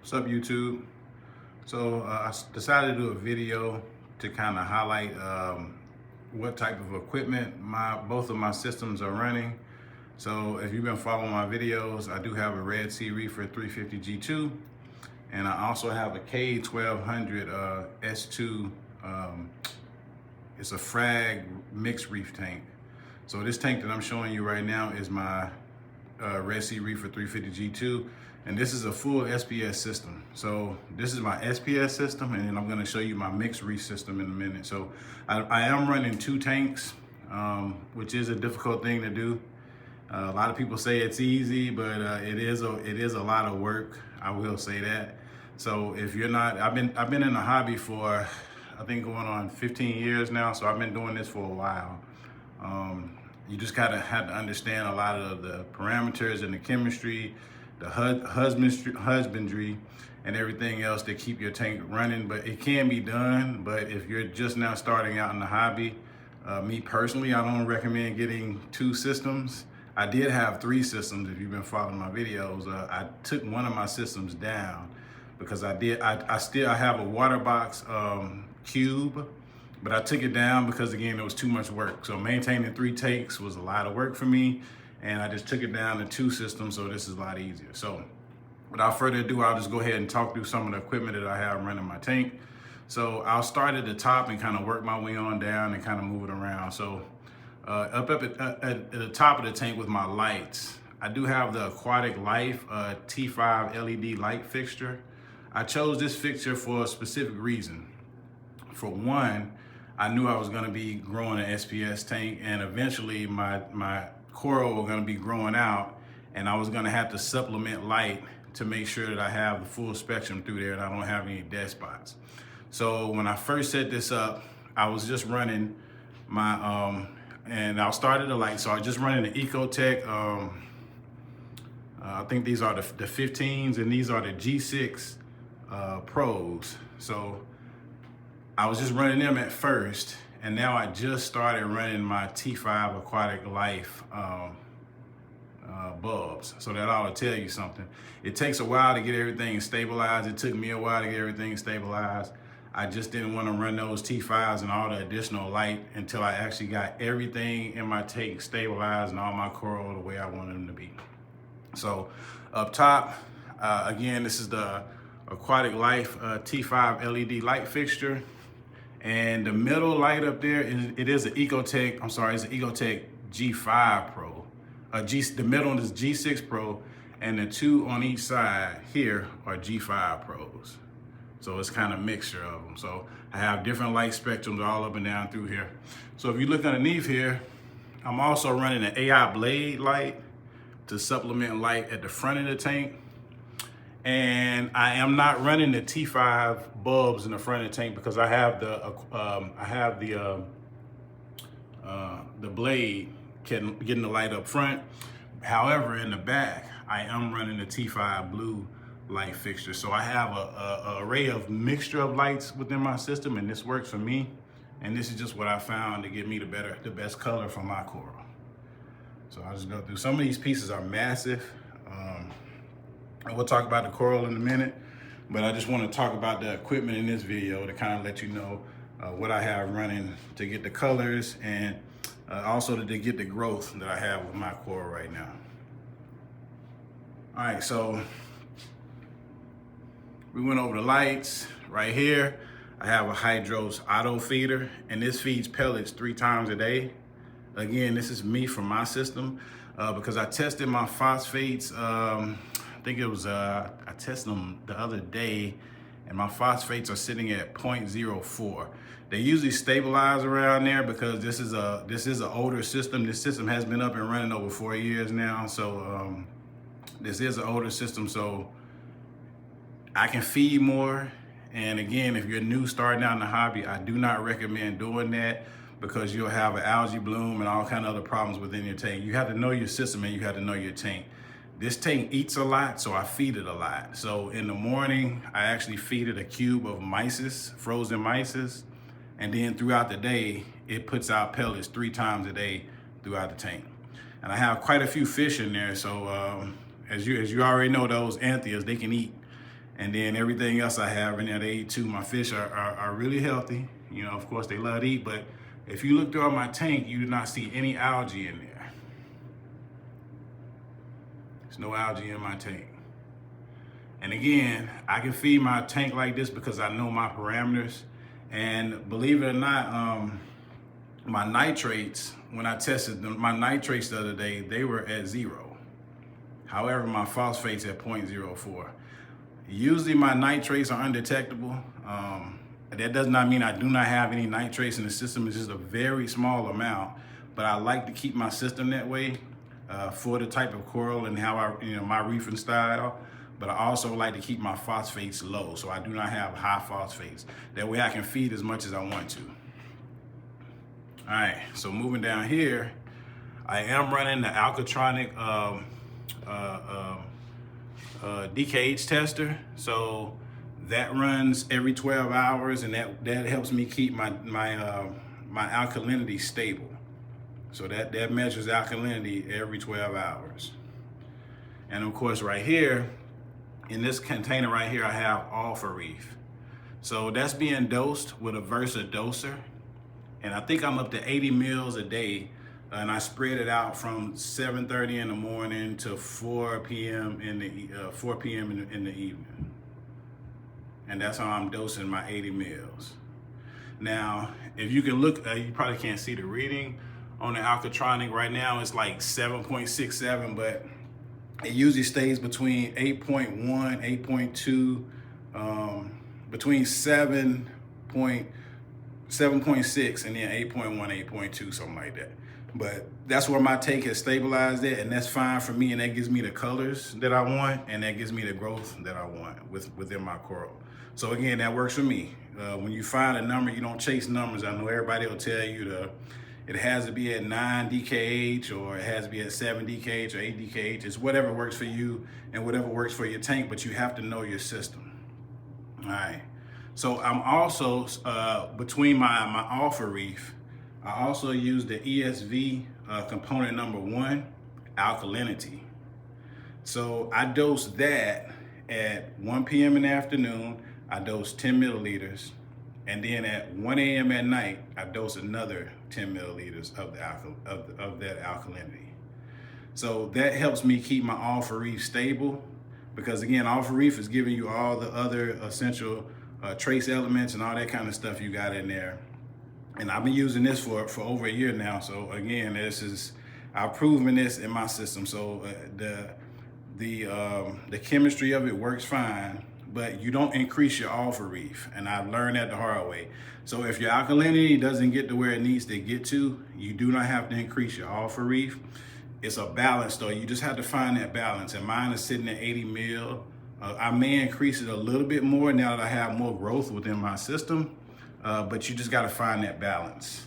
What's up, YouTube? So I decided to do a video to kind of highlight what type of equipment both of my systems are running. So if you've been following my videos, I do have a Red Sea Reefer 350 G2, and I also have a K1200 S2. It's a frag mixed reef tank. So this tank that I'm showing you right now is my Red Sea Reefer 350 G2, and this is a full SPS system. So this is my SPS system, and then I'm going to show you my mixed reef system in a minute. So I am running two tanks, which is a difficult thing to do. A lot of people say it's easy, but it is a lot of work. I will say that. So if you're not, I've been in the hobby for I think going on 15 years now. So I've been doing this for a while. You just gotta have to understand a lot of the parameters and the chemistry, the husbandry, and everything else to keep your tank running. But it can be done. But if you're just now starting out in the hobby, me personally, I don't recommend getting two systems. I did have three systems. If you've been following my videos, I took one of my systems down because I have a water box cube, but I took it down because again, it was too much work. So maintaining three tanks was a lot of work for me, and I just took it down to two systems, so this is a lot easier. So without further ado, I'll just go ahead and talk through some of the equipment that I have running my tank. So I'll start at the top and kind of work my way on down and kind of move it around. So up at the top of the tank with my lights, I do have the Aquatic Life T5 LED light fixture. I chose this fixture for a specific reason. For one, I knew I was going to be growing an SPS tank, and eventually my coral were going to be growing out, and I was going to have to supplement light to make sure that I have the full spectrum through there and I don't have any dead spots. So when I first set this up, I was just running my and I'll start at the light. So I just running the Ecotech. I think these are the 15s, and these are the G6 Pros. So I was just running them at first, and now I just started running my T5 Aquatic Life bulbs. So that ought to tell you something. It takes a while to get everything stabilized. It took me a while to get everything stabilized. I just didn't want to run those T5s and all the additional light until I actually got everything in my tank stabilized and all my coral the way I wanted them to be. So up top, again, this is the Aquatic Life T5 LED light fixture. And the middle light up there, it's an Ecotech G5 Pro. The middle is G6 Pro, and the two on each side here are G5 Pros. So it's kind of a mixture of them. So I have different light spectrums all up and down through here. So if you look underneath here, I'm also running an AI blade light to supplement light at the front of the tank. And I am not running the T5 bulbs in the front of the tank because I have the blade getting the light up front. However, in the back, I am running the T5 blue light fixture. So I have a array of mixture of lights within my system, and this works for me. And this is just what I found to give me the best color for my coral. So I'll just go through. Some of these pieces are massive. And we'll talk about the coral in a minute, but I just want to talk about the equipment in this video to kind of let you know what I have running to get the colors, and also to get the growth that I have with my coral right now. All right, so we went over the lights. Right here, I have a Hydros auto feeder, and this feeds pellets 3 times a day. Again, this is me from my system because I tested my phosphates. I think it was, I tested them the other day, and my phosphates are sitting at 0.04. They usually stabilize around there because this is an older system. This system has been up and running over 4 years now. So this is an older system, so I can feed more. And again, if you're new starting out in the hobby, I do not recommend doing that because you'll have an algae bloom and all kind of other problems within your tank. You have to know your system, and you have to know your tank. This tank eats a lot, so I feed it a lot. So in the morning, I actually feed it a cube of mysis, frozen mysis. And then throughout the day, it puts out pellets 3 times a day throughout the tank. And I have quite a few fish in there. So as you already know, those anthias, they can eat. And then everything else I have in there, they eat too. My fish are really healthy. You know, of course they love to eat, but if you look throughout my tank, you do not see any algae in there. There's no algae in my tank. And again, I can feed my tank like this because I know my parameters. And believe it or not, my nitrates, when I tested them, my nitrates the other day, they were at 0. However, my phosphates at 0.04. Usually my nitrates are undetectable. That does not mean I do not have any nitrates in the system. It's just a very small amount, but I like to keep my system that way for the type of coral and how my reefing style. But I also like to keep my phosphates low, so I do not have high phosphates. That way I can feed as much as I want to. All right, so moving down here, I am running the Alkatronic DKH tester. So that runs every 12 hours, and that helps me keep my alkalinity stable. So that measures alkalinity every 12 hours. And of course, right here, in this container right here, I have Alpha Reef. So that's being dosed with a Versa doser. And I think I'm up to 80 mils a day. And I spread it out from 7:30 in the morning to 4 p.m. in the evening. And that's how I'm dosing my 80 mils. Now, if you can look, you probably can't see the reading on the Alkatronic right now. It's like 7.67, but it usually stays between 8.1, 8.2, between 7.6 and then 8.1, 8.2, something like that. But that's where my tank has stabilized at, and that's fine for me, and that gives me the colors that I want, and that gives me the growth that I want within my coral. So again, that works for me. When you find a number, you don't chase numbers. I know everybody will tell you it has to be at 9 DKH, or it has to be at 7 DKH or 8 DKH. It's whatever works for you and whatever works for your tank, but you have to know your system. All right. So I'm also, between my Alpha Reef, I also use the ESV component number 1, alkalinity. So I dose that at 1 p.m. in the afternoon. I dose 10 milliliters. And then at 1 a.m. at night, I dose another 10 milliliters of that alkalinity. So that helps me keep my Alpha Reef stable, because again, Alpha Reef is giving you all the other essential trace elements and all that kind of stuff you got in there. And I've been using this for over a year now. So again, I've proven this in my system. So the chemistry of it works fine, but you don't increase your Alpha Reef. And I've learned that the hard way. So if your alkalinity doesn't get to where it needs to get to, you do not have to increase your Alpha Reef. It's a balance though. You just have to find that balance. And mine is sitting at 80 mil. I may increase it a little bit more now that I have more growth within my system. But you just got to find that balance.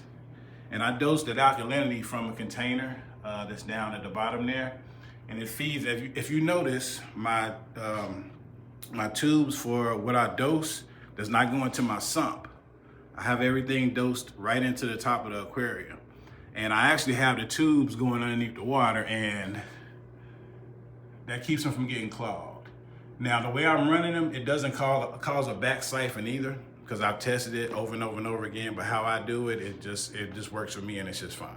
And I dosed that alkalinity from a container that's down at the bottom there, and it feeds. If you notice, my tubes for what I dose does not go into my sump. I have everything dosed right into the top of the aquarium, and I actually have the tubes going underneath the water, and that keeps them from getting clogged. Now, the way I'm running them, it doesn't cause a back siphon either, because I've tested it over and over and over again. But how I do it, it just works for me, and it's just fine.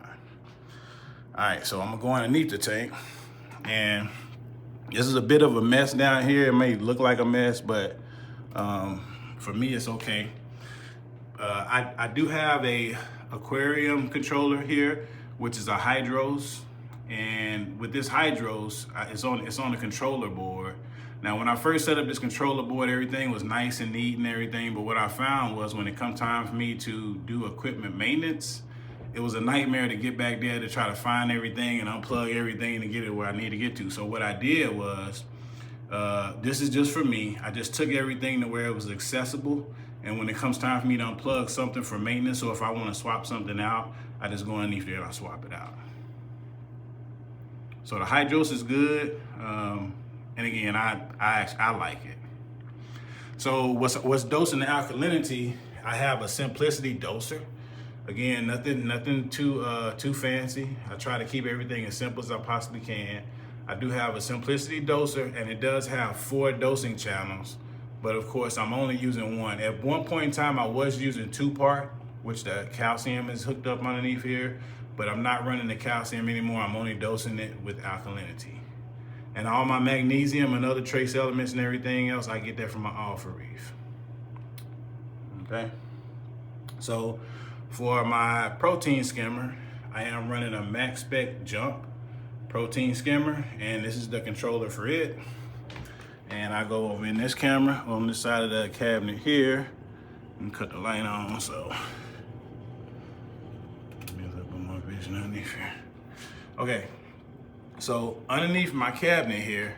All right, so I'm gonna go underneath the tank, and this is a bit of a mess down here. It may look like a mess, but for me, it's okay. I do have a aquarium controller here, which is a Hydros, and with this Hydros, it's on the controller board. Now, when I first set up this controller board, everything was nice and neat and everything, but what I found was when it come time for me to do equipment maintenance, it was a nightmare to get back there to try to find everything and unplug everything to get it where I need to get to. So what I did was, this is just for me, I just took everything to where it was accessible, and when it comes time for me to unplug something for maintenance, or if I want to swap something out, I just go underneath there and I swap it out. So the Hydros is good. And again, I like it. So what's dosing the alkalinity? I have a Simplicity doser. Again, nothing too fancy. I try to keep everything as simple as I possibly can. I do have a Simplicity doser, and it does have 4 dosing channels. but of course I'm only using one. At one point in time, I was using 2-part, which the calcium is hooked up underneath here, but I'm not running the calcium anymore. I'm only dosing it with alkalinity. And all my magnesium and other trace elements and everything else, I get that from my Reef. Okay. So for my protein skimmer, I am running a max spec jump protein skimmer, and this is the controller for it. And I go over in this camera on this side of the cabinet here and cut the light on, so give me a little bit more vision underneath here. Okay, so underneath my cabinet here,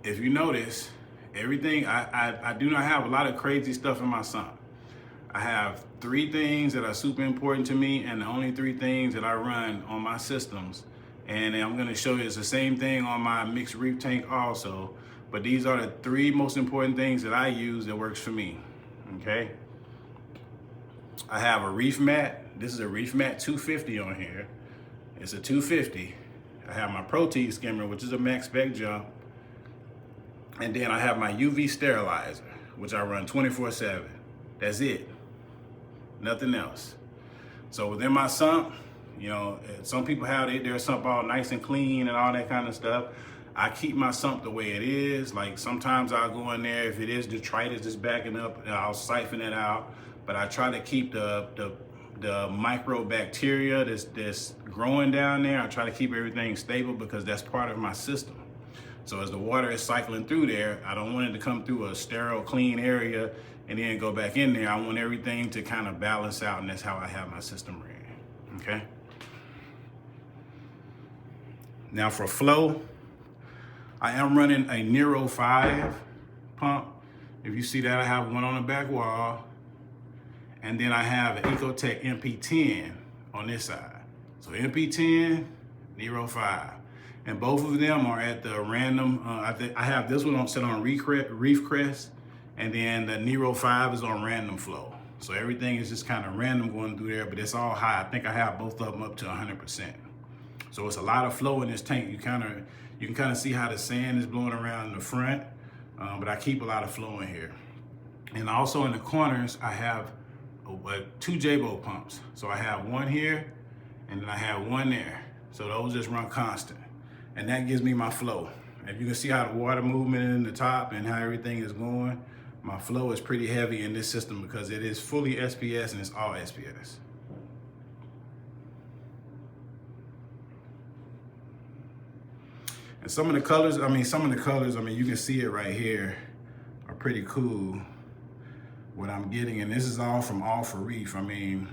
if you notice, everything, I do not have a lot of crazy stuff in my sump. I have 3 things that are super important to me, and the only 3 things that I run on my systems. And I'm gonna show you it's the same thing on my mixed reef tank also, but these are the 3 most important things that I use that works for me, okay? I have a Reef mat. This is a Reef mat 250 on here. It's a 250. I have my protein skimmer, which is a max spec jump. And then I have my UV sterilizer, which I run 24/7. That's it, nothing else. So within my sump, you know, some people have their sump all nice and clean and all that kind of stuff. I keep my sump the way it is. Like sometimes I'll go in there, if it is detritus just backing up, I'll siphon it out. But I try to keep the microbacteria that's growing down there, I try to keep everything stable because that's part of my system. So as the water is cycling through there, I don't want it to come through a sterile, clean area and then go back in there. I want everything to kind of balance out, and that's how I have my system ran, okay? Now for flow, I am running a Nero 5 pump. If you see that, I have one on the back wall, and then I have an Ecotech MP10 on this side. So MP10, Nero 5. And both of them are at the random, I have this one set on Reef Crest, and then the Nero 5 is on random flow. So everything is just kind of random going through there, but it's all high. I think I have both of them up to 100%. So it's a lot of flow in this tank. You can kind of see how the sand is blowing around in the front, but I keep a lot of flow in here. And also in the corners, I have 2 J-Bow pumps. So I have one here, and then I have one there. So those just run constant. And that gives me my flow. If you can see how the water movement in the top and how everything is going, my flow is pretty heavy in this system because it is fully SPS and it's all SPS. And some of the colors, you can see it right here, are pretty cool, what I'm getting. And this is all from Reef. I mean,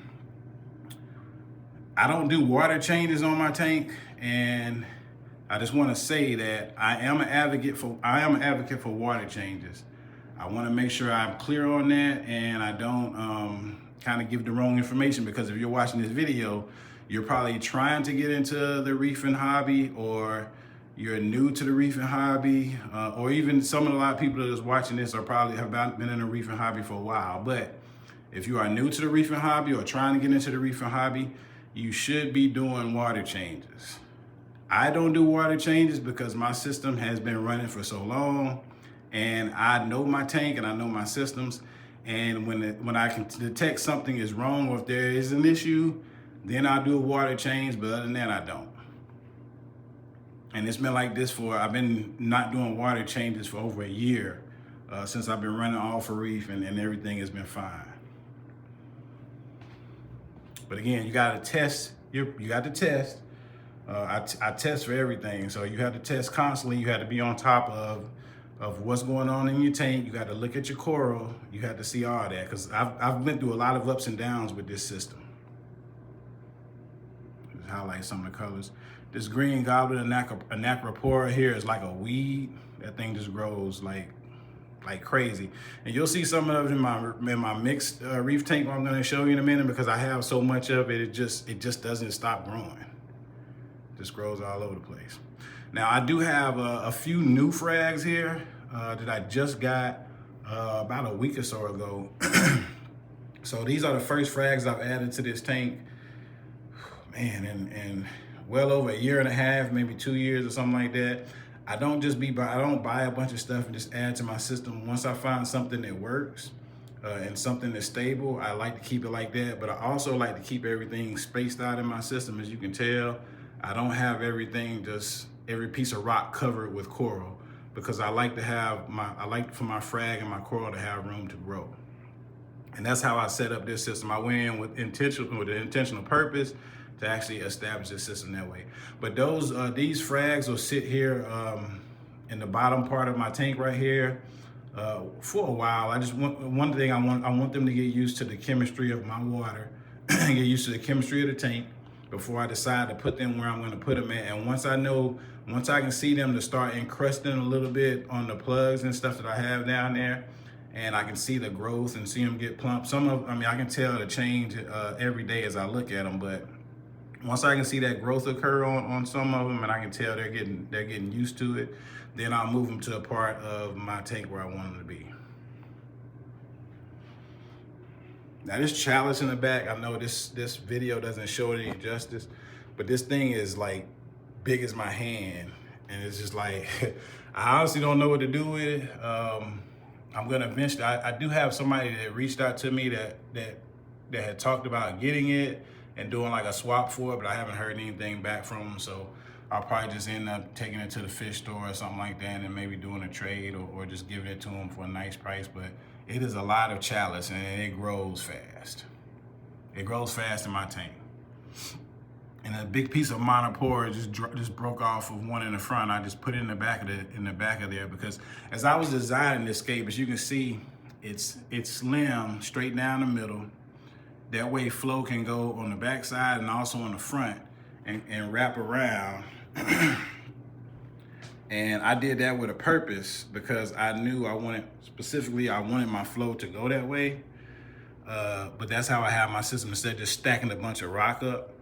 I don't do water changes on my tank, and I just want to say that I am an advocate for water changes. I want to make sure I'm clear on that, and I don't kind of give the wrong information, because if you're watching this video, you're probably trying to get into the reefing hobby, or you're new to the reefing hobby, or even a lot of people that is watching this are probably have been in the reefing hobby for a while. But if you are new to the reefing hobby or trying to get into the reefing hobby, you should be doing water changes. I don't do water changes because my system has been running for so long, and I know my tank and I know my systems. And when I can detect something is wrong, or if there is an issue, then I'll do a water change. But other than that, I don't. And it's been like this I've been not doing water changes for over a year since I've been running Reef, and everything has been fine. But again, you got to test. You got to test. I test for everything, so you have to test constantly. You have to be on top of what's going on in your tank. You got to look at your coral. You have to see all that, because I've been through a lot of ups and downs with this system. Just highlight some of the colors. This green goblet Anacropora here is like a weed. That thing just grows like crazy. And you'll see some of it in my mixed reef tank I'm going to show you in a minute, because I have so much of it. It just doesn't stop growing. Just grows all over the place. Now I do have a few new frags here that I just got about a week or so ago. So these are the first frags I've added to this tank, man, and well over a year and a half, maybe 2 years or something like that. I don't buy a bunch of stuff and just add to my system. Once I find something that works and something that's stable, I like to keep it like that. But I also like to keep everything spaced out in my system. As you can tell, I don't have everything, just every piece of rock covered with coral, because I like for my frag and my coral to have room to grow. And that's how I set up this system. I went in with an intentional purpose to actually establish this system that way. But these frags will sit here in the bottom part of my tank right here for a while. One thing I want them to get used to the chemistry of my water, get used to the chemistry of the tank before I decide to put them where I'm going to put them at. And once I can see them to start encrusting a little bit on the plugs and stuff that I have down there, and I can see the growth and see them get plump. I can tell the change every day as I look at them, but once I can see that growth occur on some of them, and I can tell they're getting used to it, then I'll move them to a part of my tank where I want them to be. Now this chalice in the back, I know this video doesn't show it any justice, but this thing is like big as my hand, and it's just like, I honestly don't know what to do with it. I'm gonna eventually, I do have somebody that reached out to me that had talked about getting it and doing like a swap for it, but I haven't heard anything back from them. So I'll probably just end up taking it to the fish store or something like that, and maybe doing a trade or just giving it to them for a nice price. But it is a lot of chalice, and it grows fast. It grows fast in my tank. And a big piece of monopore just broke off of one in the front. I just put it in the back of there because as I was designing this scape, as you can see, it's slim straight down the middle. That way flow can go on the back side and also on the front and wrap around. And I did that with a purpose because I knew I wanted my flow to go that way. But that's how I have my system. Instead of just stacking a bunch of rock up,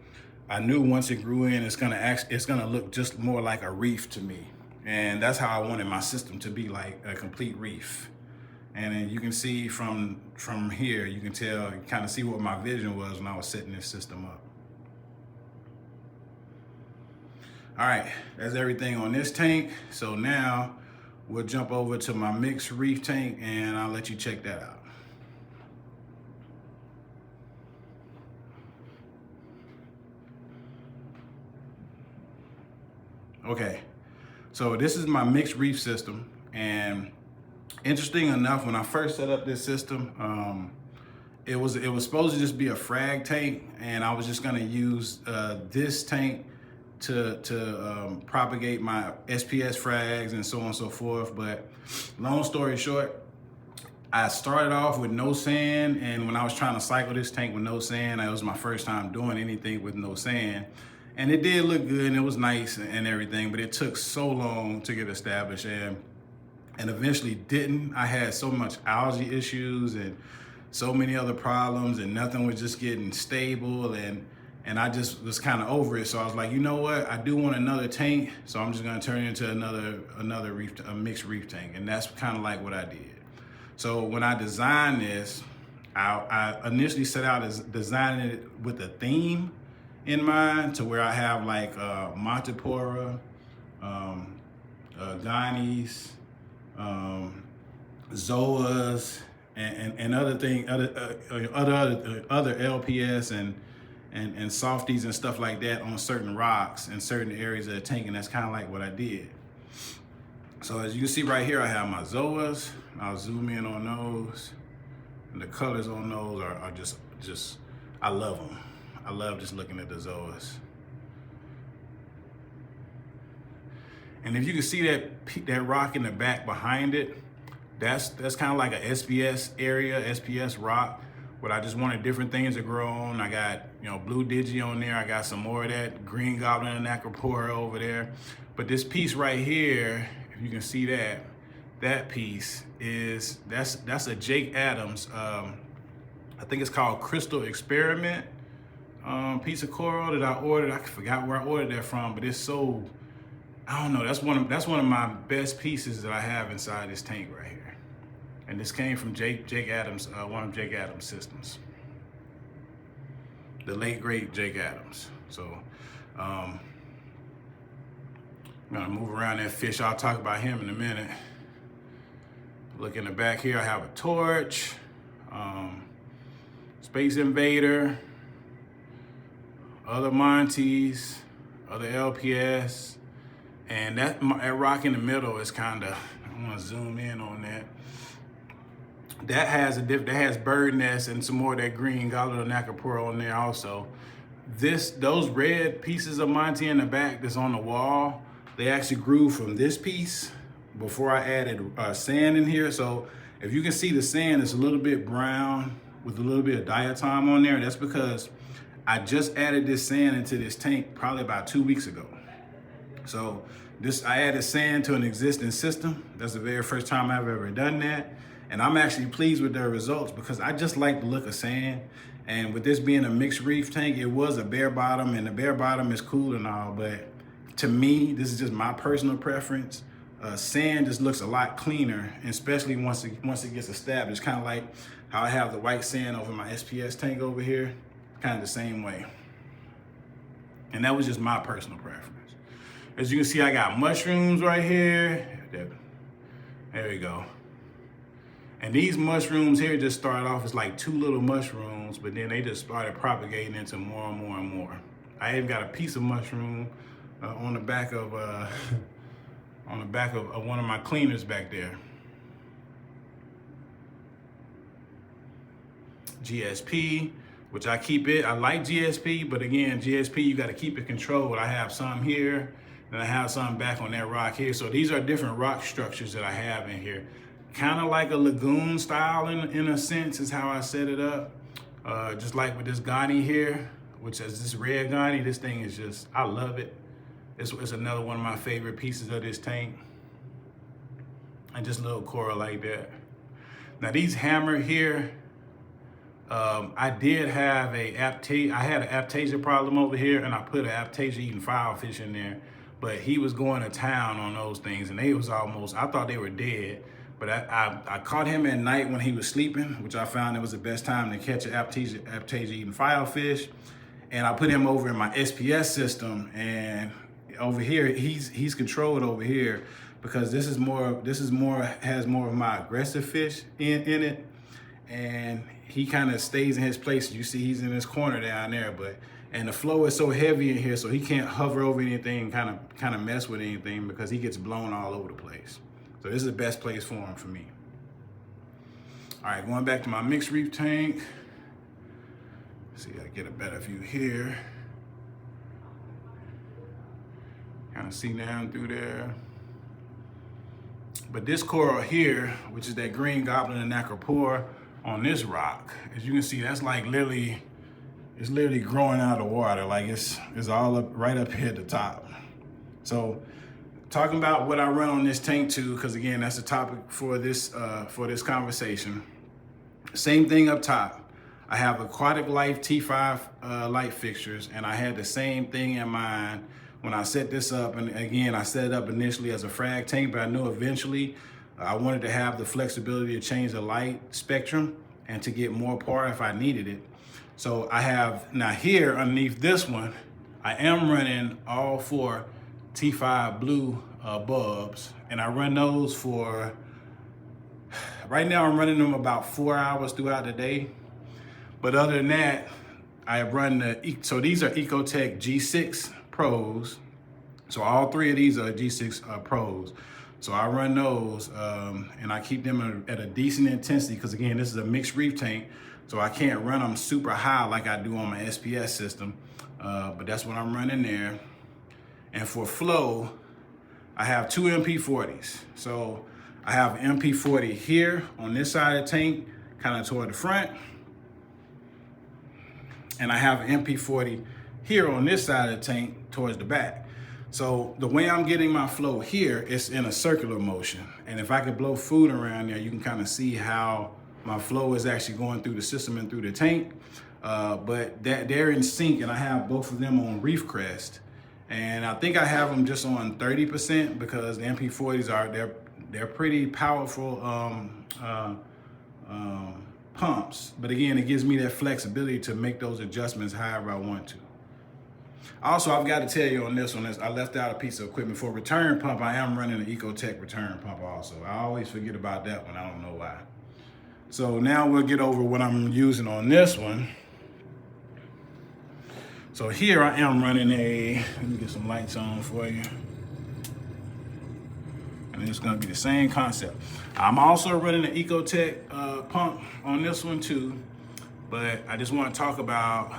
I knew once it grew in, it's gonna look just more like a reef to me. And that's how I wanted my system to be, like a complete reef. And then you can see from here, you can tell, kind of see what my vision was when I was setting this system up. All right, that's everything on this tank. So now we'll jump over to my mixed reef tank and I'll let you check that out. Okay, so this is my mixed reef system, and interesting enough, when I first set up this system, it was supposed to just be a frag tank, and I was just gonna use this tank to propagate my SPS frags and so on and so forth. But long story short, I started off with no sand, and when I was trying to cycle this tank with no sand, it was my first time doing anything with no sand. And it did look good and it was nice and everything, but it took so long to get established and eventually didn't. I had so much algae issues and so many other problems, and nothing was just getting stable, and I just was kind of over it. So I was like, you know what? I do want another tank, so I'm just gonna turn it into another reef, a mixed reef tank, and that's kind of like what I did. So when I designed this, I initially set out as designing it with a theme in mind, to where I have like Montipora, Gonies, Zoas, and other LPS and softies and stuff like that on certain rocks in certain areas of the tank, and that's kind of like what I did. So as you can see right here, I have my Zoas. I'll zoom in on those, and the colors on those are just I love them. I love just looking at the Zoas. And if you can see that rock in the back behind it, that's kind of like an SPS area, SPS rock, but I just wanted different things to grow on. I got, blue digi on there. I got some more of that green goblin and acropora over there. But this piece right here, if you can see that piece that's a Jake Adams, I think it's called Crystal Experiment. Piece of coral that I ordered. I forgot where I ordered that from, but it's so, I don't know. That's one of my best pieces that I have inside this tank right here. And this came from Jake Adams, one of Jake Adams' systems. The late great Jake Adams. So I'm gonna move around that fish. I'll talk about him in a minute. Look in the back here, I have a torch, Space Invader, other Montes, other LPS, and that rock in the middle is kind of, I want to zoom in on that. That has bird nest and some more of that green Goblet on there also. Those red pieces of Monte in the back that's on the wall, they actually grew from this piece before I added sand in here. So if you can see the sand, it's a little bit brown with a little bit of diatom on there. That's because I just added this sand into this tank probably about 2 weeks ago. So I added sand to an existing system. That's the very first time I've ever done that. And I'm actually pleased with their results because I just like the look of sand. And with this being a mixed reef tank, it was a bare bottom, and the bare bottom is cool and all, but to me, this is just my personal preference. Sand just looks a lot cleaner, especially once it gets established. Kind of like how I have the white sand over my SPS tank over here, kind of the same way. And that was just my personal preference. As you can see, I got mushrooms right here. There we go. And these mushrooms here just started off as like 2 little mushrooms, but then they just started propagating into more and more and more. I even got a piece of mushroom on the back of one of my cleaners back there. GSP, which I keep it. I like GSP, but again, GSP, you got to keep it controlled. I have some here, and I have some back on that rock here. So these are different rock structures that I have in here. Kind of like a lagoon style in a sense is how I set it up. Just like with this Ghani here, which is this red Ghani. This thing is just, I love it. It's another one of my favorite pieces of this tank. And just a little coral like that. Now these hammer here, I did have I had an aptasia problem over here, and I put an aptasia eating filefish in there, but he was going to town on those things, and they was almost, I thought they were dead. But I caught him at night when he was sleeping, which I found it was the best time to catch an aptasia eating filefish. And I put him over in my SPS system, and over here he's controlled over here because this has more of my aggressive fish in it, and he kind of stays in his place. You see he's in this corner down there, and the flow is so heavy in here, so he can't hover over anything, kind of mess with anything, because he gets blown all over the place. So this is the best place for him for me. All right, going back to my mixed reef tank. See, I get a better view here. Kind of see down through there. But this coral here, which is that green goblin and acropore on this rock, as you can see, that's like literally, it's literally growing out of the water. Like it's all up right up here at the top. So talking about what I run on this tank too, because again, that's the topic for this conversation. Same thing up top. I have Aquatic Life T5 light fixtures, and I had the same thing in mind when I set this up. And again, I set it up initially as a frag tank, but I knew eventually I wanted to have the flexibility to change the light spectrum and to get more power if I needed it. So I have, now here underneath this one, I am running all 4 T5 blue bulbs, and I run those for, right now I'm running them about 4 hours throughout the day. But other than that, I run so these are Ecotech G6 Pros. So all 3 of these are G6 Pros. So I run those, and I keep them at a decent intensity, because again, this is a mixed reef tank, so I can't run them super high like I do on my SPS system, but that's what I'm running there. And for flow, I have 2 MP40s. So I have an MP40 here on this side of the tank, kind of toward the front, and I have an MP40 here on this side of the tank towards the back. So the way I'm getting my flow here is in a circular motion. And if I could blow food around there, you can kind of see how my flow is actually going through the system and through the tank. But they're in sync, and I have both of them on Reef Crest. And I think I have them just on 30% because the MP40s they're pretty powerful pumps. But again, it gives me that flexibility to make those adjustments however I want to. Also, I've got to tell you on this one, I left out a piece of equipment. For return pump, I am running an Ecotech return pump also. I always forget about that one. I don't know why. So now we'll get over what I'm using on this one. So here I am running let me get some lights on for you. And it's gonna be the same concept. I'm also running an Ecotech pump on this one too, but I just want to talk about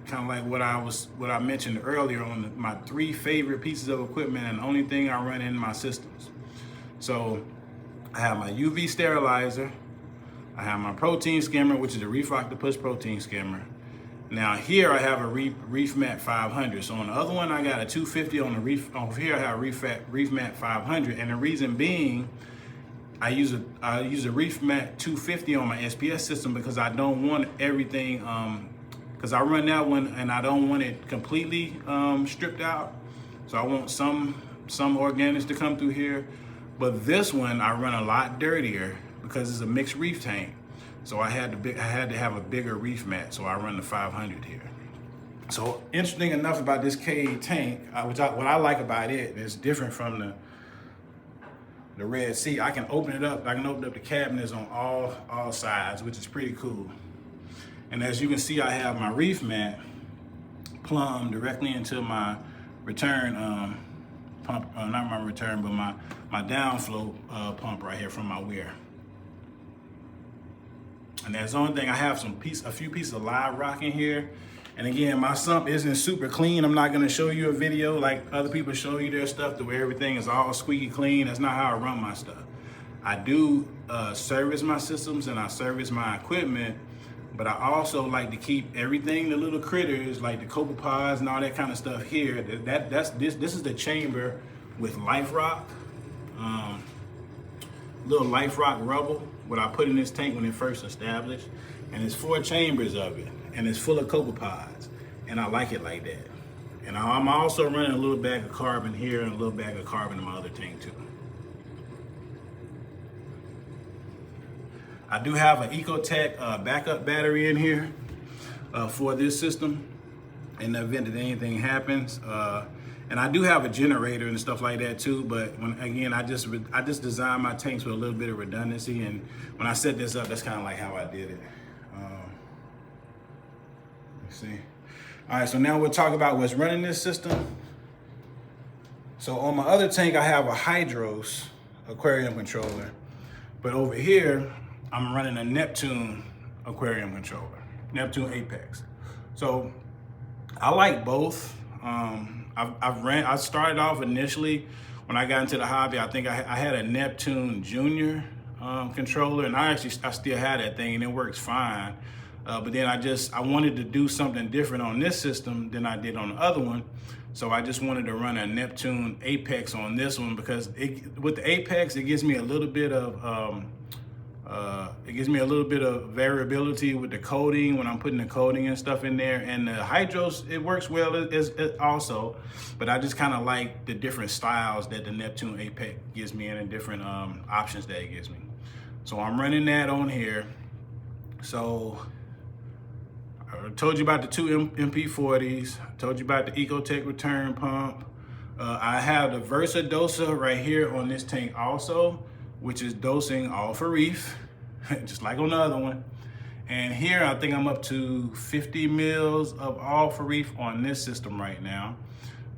kind of like what I mentioned earlier on my 3 favorite pieces of equipment and the only thing I run in my systems. So I have my UV sterilizer, I have my protein skimmer, which is the Reef Octopus protein skimmer. Now here I have a Reef Mat 500. So on the other one I got a 250 on the Reef. Over here I have a Reef Mat 500, and the reason being I use a Reef Mat 250 on my SPS system because I don't want everything. Because I run that one and I don't want it completely stripped out. So I want some organics to come through here. But this one I run a lot dirtier because it's a mixed reef tank. So I had to have a bigger reef mat, so I run the 500 here. So interesting enough about this K tank, what I like about it is different from the Red Sea. I can open it up. I can open up the cabinets on all sides, which is pretty cool. And as you can see, I have my reef mat plumbed directly into my return pump, not my return, but my downflow pump right here from my weir. And that's the only thing. I have a few pieces of live rock in here. And again, my sump isn't super clean. I'm not gonna show you a video like other people show you their stuff to where everything is all squeaky clean. That's not how I run my stuff. I do service my systems and I service my equipment, but I also like to keep everything, the little critters like the copepods and all that kind of stuff here. This is the chamber with life rock, little life rock rubble, what I put in this tank when it first established, and it's 4 chambers of it, and it's full of copepods, and I like it like that. And I'm also running a little bag of carbon here and a little bag of carbon in my other tank too. I do have an Ecotech backup battery in here for this system in the event that anything happens. And I do have a generator and stuff like that too, but I just designed my tanks with a little bit of redundancy, and when I set this up, that's kind of like how I did it. Let's see. All right, so now we'll talk about what's running this system. So on my other tank, I have a Hydros aquarium controller, but over here, I'm running a Neptune aquarium controller, Neptune Apex. So I like both. I started off initially when I got into the hobby. I think I had a Neptune Junior controller, and I still had that thing, and it works fine. But then I wanted to do something different on this system than I did on the other one. So I just wanted to run a Neptune Apex on this one because with the Apex, it gives me a little bit of variability with the coating when I'm putting the coating and stuff in there. And the Hydros, it works well it also, but I just kind of like the different styles that the Neptune Apex gives me and the different options that it gives me. So I'm running that on here. So I told you about the 2 MP40s. I told you about the Ecotech return pump. I have the Versa Dosa right here on this tank also, which is dosing all for Reef, just like on the other one. And here I think I'm up to 50 mils of all for Reef on this system right now,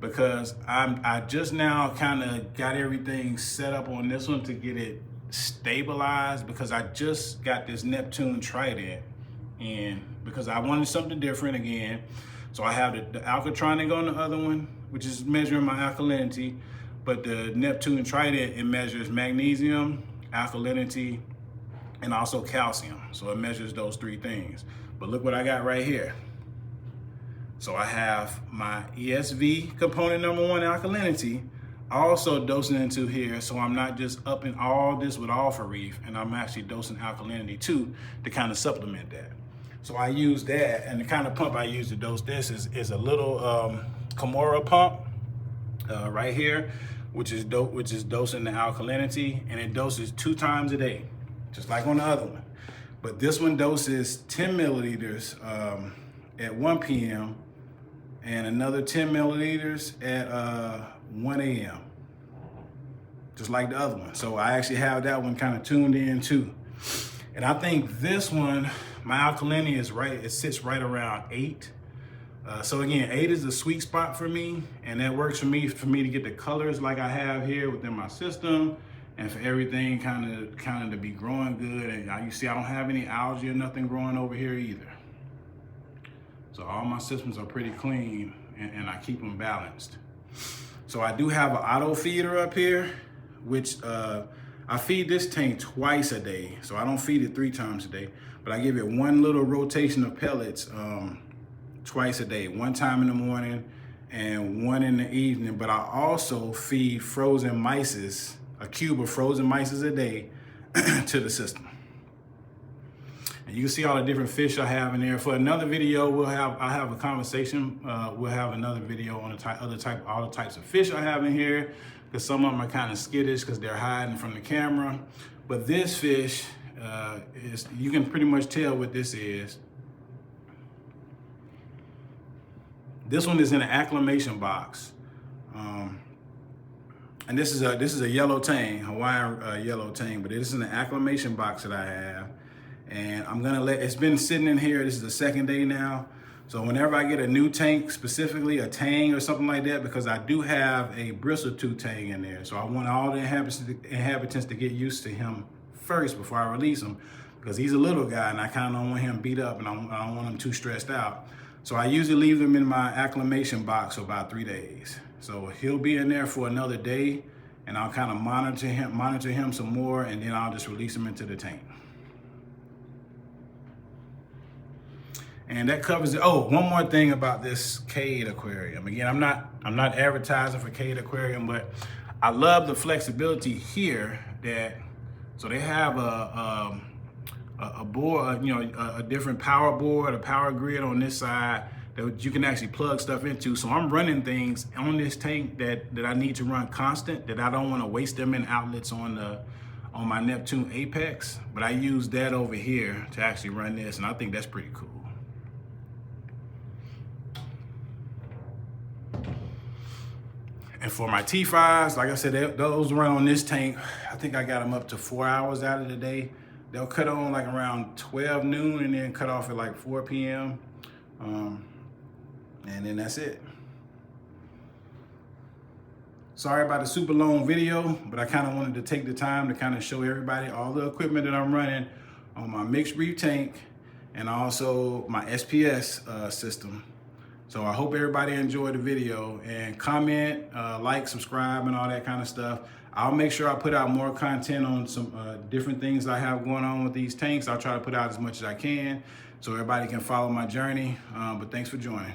because I just now kind of got everything set up on this one to get it stabilized, because I just got this Neptune Trident in because I wanted something different again. So I have the Alcatronic on the other one, which is measuring my alkalinity. But the Neptune Trident, it measures magnesium, alkalinity, and also calcium. So it measures those 3 things. But look what I got right here. So I have my ESV component number 1 alkalinity also dosing into here. So I'm not just upping all this with all for Reef, and I'm actually dosing alkalinity too to kind of supplement that. So I use that, and the kind of pump I use to dose this is a little Kimura pump right here, which is dosing the alkalinity, and it doses 2 times a day, just like on the other one. But this one doses 10 milliliters at 1 p.m. and another 10 milliliters at 1 a.m. just like the other one. So I actually have that one kind of tuned in too. And I think this one, my alkalinity is right, it sits right around 8. So again, 8 is the sweet spot for me, and that works for me to get the colors like I have here within my system, and for everything kind of to be growing good. And you see, I don't have any algae or nothing growing over here either. So all my systems are pretty clean, and I keep them balanced. So I do have an auto feeder up here, which I feed this tank twice a day. So I don't feed it 3 times a day, but I give it one little rotation of pellets twice a day, 1 time in the morning and 1 in the evening. But I also feed frozen mysis, a cube of frozen mysis a day to the system. And you can see all the different fish I have in there. For another video, I'll have a conversation. We'll have another video on all the types of fish I have in here, because some of them are kind of skittish because they're hiding from the camera. But this fish you can pretty much tell what this is. This one is in an acclimation box, and this is a yellow tang, Hawaiian yellow tang. But this is an acclimation box that I have, and I'm gonna it's been sitting in here. This is the 2nd day now. So whenever I get a new tank, specifically a tang or something like that, because I do have a bristletooth tang in there, so I want all the inhabitants to get used to him first before I release him, because he's a little guy and I kind of don't want him beat up, and I don't want him too stressed out. So I usually leave them in my acclimation box for about 3 days. So he'll be in there for another day, and I'll kind of monitor him some more, and then I'll just release him into the tank. And that covers it. Oh, one more thing about this Cade aquarium. Again, I'm not advertising for Cade aquarium, but I love the flexibility here so they have a board, a different power board, a power grid on this side that you can actually plug stuff into. So I'm running things on this tank that I need to run constant, that I don't want to waste them in outlets on my Neptune Apex, but I use that over here to actually run this, and I think that's pretty cool. And for my T5s, like I said, those run on this tank. I think I got them up to 4 hours out of the day. They'll cut on like around 12 noon and then cut off at like 4 p.m. And then that's it. Sorry about the super long video, but I kind of wanted to take the time to kind of show everybody all the equipment that I'm running on my mixed reef tank and also my SPS system. So I hope everybody enjoyed the video, and comment, like, subscribe, and all that kind of stuff. I'll make sure I put out more content on some different things I have going on with these tanks. I'll try to put out as much as I can so everybody can follow my journey. But thanks for joining.